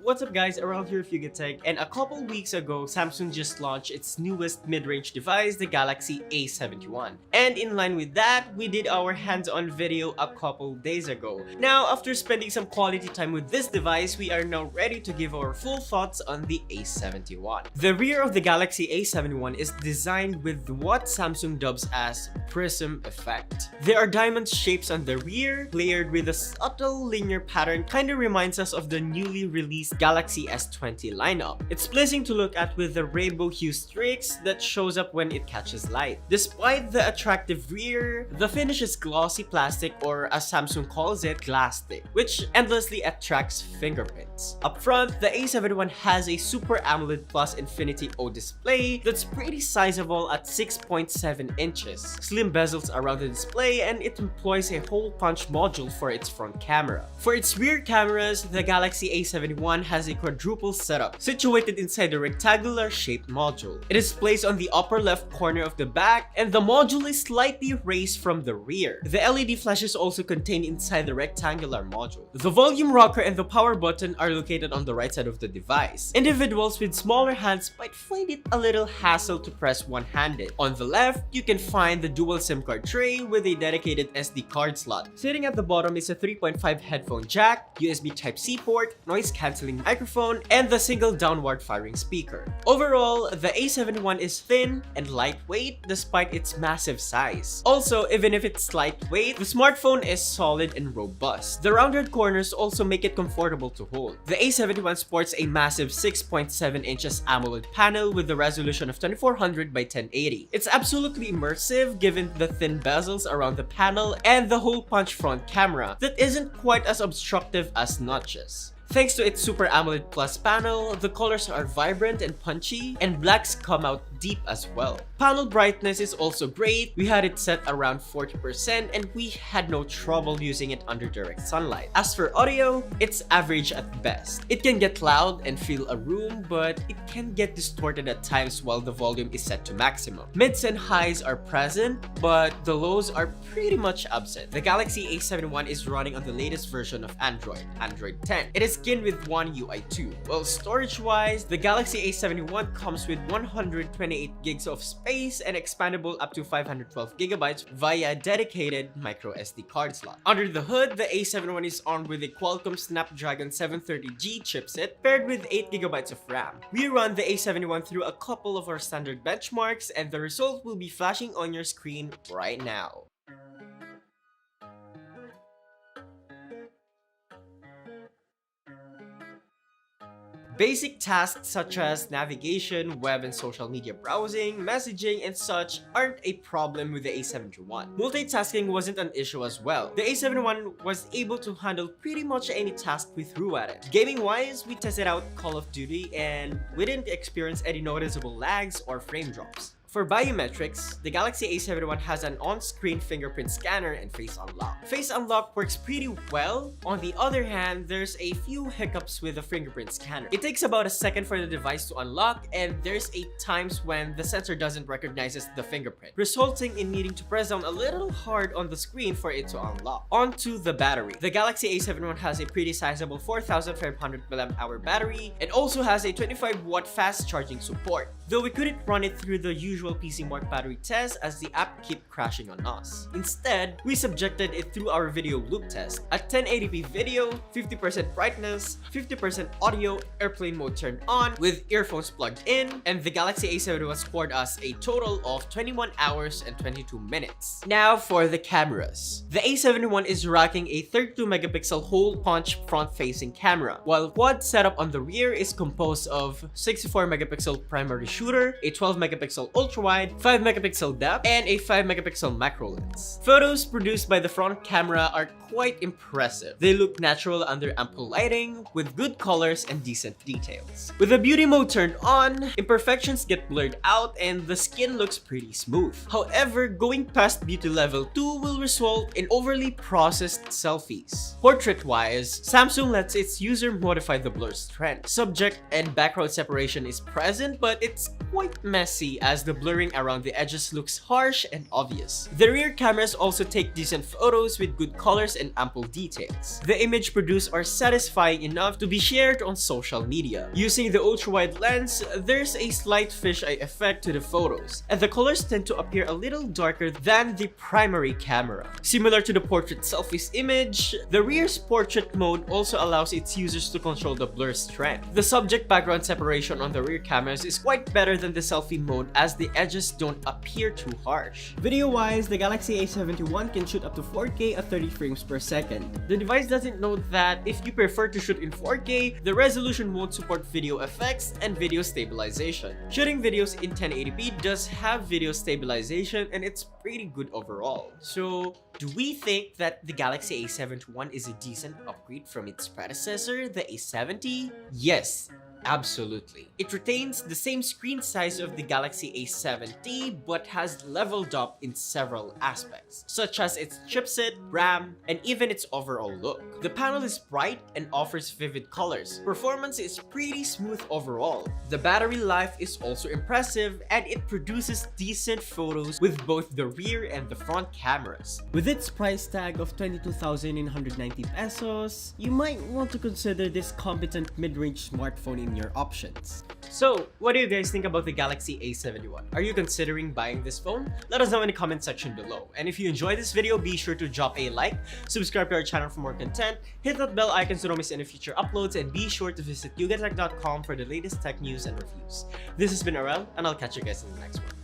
What's up guys, around here with Tech, and a couple weeks ago, Samsung just launched its newest mid-range device, the Galaxy A71. And in line with that, we did our hands-on video a couple days ago. Now, after spending some quality time with this device, we are now ready to give our full thoughts on the A71. The rear of the Galaxy A71 is designed with what Samsung dubs as prism effect. There are diamond shapes on the rear, layered with a subtle linear pattern, kinda reminds us of the newly released Galaxy S20 lineup. It's pleasing to look at with the rainbow hue streaks that shows up when it catches light. Despite the attractive rear, the finish is glossy plastic, or as Samsung calls it, glastic, which endlessly attracts fingerprints. Up front, the A71 has a Super AMOLED Plus Infinity O display that's pretty sizable at 6.7 inches. Slim bezels around the display, and it employs a hole punch module for its front camera. For its rear cameras, the Galaxy A71 has a quadruple setup situated inside the rectangular shaped module. It is placed on the upper left corner of the back, and the module is slightly raised from the rear. The LED flash is also contained inside the rectangular module. The volume rocker and the power button are located on the right side of the device. Individuals with smaller hands might find it a little hassle to press one-handed. On the left, you can find the dual SIM card tray with a dedicated SD card slot. Sitting at the bottom is a 3.5 headphone jack, USB Type-C port, noise cancelling microphone, and the single downward firing speaker. Overall, the A71 is thin and lightweight despite its massive size. Also, even if it's lightweight, the smartphone is solid and robust. The rounded corners also make it comfortable to hold. The A71 sports a massive 6.7 inches AMOLED panel with a resolution of 2400 by 1080. It's absolutely immersive given the thin bezels around the panel and the hole punch front camera that isn't quite as obstructive as notches. Thanks to its Super AMOLED Plus panel, the colors are vibrant and punchy, and blacks come out deep as well. Panel brightness is also great. We had it set around 40% and we had no trouble using it under direct sunlight. As for audio, it's average at best. It can get loud and fill a room, but it can get distorted at times while the volume is set to maximum. Mids and highs are present, but the lows are pretty much absent. The Galaxy A71 is running on the latest version of Android 10. It is skinned with One UI 2. Well, storage-wise, the Galaxy A71 comes with 128 gigs of space and expandable up to 512 gigabytes via dedicated micro SD card slot. Under the hood, the A71 is armed with a Qualcomm Snapdragon 730G chipset paired with 8 gigabytes of RAM. We run the A71 through a couple of our standard benchmarks, and the result will be flashing on your screen right now. Basic tasks such as navigation, web and social media browsing, messaging, and such aren't a problem with the A71. Multitasking wasn't an issue as well. The A71 was able to handle pretty much any task we threw at it. Gaming-wise, we tested out Call of Duty and we didn't experience any noticeable lags or frame drops. For biometrics, the Galaxy A71 has an on-screen fingerprint scanner and face unlock. Face unlock works pretty well. On the other hand, there's a few hiccups with the fingerprint scanner. It takes about a second for the device to unlock, and there's times when the sensor doesn't recognize the fingerprint, resulting in needing to press down a little hard on the screen for it to unlock. Onto the battery. The Galaxy A71 has a pretty sizable 4500 mAh battery and also has a 25-watt fast charging support, though we couldn't run it through the usual PC Mark battery test as the app kept crashing on us. Instead, we subjected it through our video loop test. At 1080p video, 50% brightness, 50% audio, airplane mode turned on with earphones plugged in, and the Galaxy A71 scored us a total of 21 hours and 22 minutes. Now for the cameras. The A71 is rocking a 32 megapixel hole punch front-facing camera, while quad setup on the rear is composed of 64 megapixel primary shooter, a 12 megapixel ultra-wide, 5 megapixel depth, and a 5 megapixel macro lens. Photos produced by the front camera are quite impressive. They look natural under ample lighting, with good colors and decent details. With the beauty mode turned on, imperfections get blurred out and the skin looks pretty smooth. However, going past beauty level 2 will result in overly processed selfies. Portrait-wise, Samsung lets its user modify the blur strength. Subject and background separation is present, but it's quite messy as the blurring around the edges looks harsh and obvious. The rear cameras also take decent photos with good colors and ample details. The image produced are satisfying enough to be shared on social media. Using the ultra-wide lens, there's a slight fisheye effect to the photos, and the colors tend to appear a little darker than the primary camera. Similar to the portrait selfies image, the rear's portrait mode also allows its users to control the blur strength. The subject background separation on the rear cameras is quite better than the selfie mode as the edges don't appear too harsh. Video-wise, the Galaxy A71 can shoot up to 4K at 30 frames per second. The device doesn't note that if you prefer to shoot in 4K, the resolution won't support video effects and video stabilization. Shooting videos in 1080p does have video stabilization and it's pretty good overall. So, do we think that the Galaxy A71 is a decent upgrade from its predecessor, the A70? Yes. Absolutely. It retains the same screen size of the Galaxy A70 but has leveled up in several aspects, such as its chipset, RAM, and even its overall look. The panel is bright and offers vivid colors. Performance is pretty smooth overall. The battery life is also impressive and it produces decent photos with both the rear and the front cameras. With its price tag of 22,990 pesos, you might want to consider this competent mid-range smartphone in your options. So, what do you guys think about the Galaxy A71? Are you considering buying this phone? Let us know in the comment section below. And if you enjoyed this video, be sure to drop a like, subscribe to our channel for more content, hit that bell icon so don't miss any future uploads, and be sure to visit yugatech.com for the latest tech news and reviews. This has been Arel, and I'll catch you guys in the next one.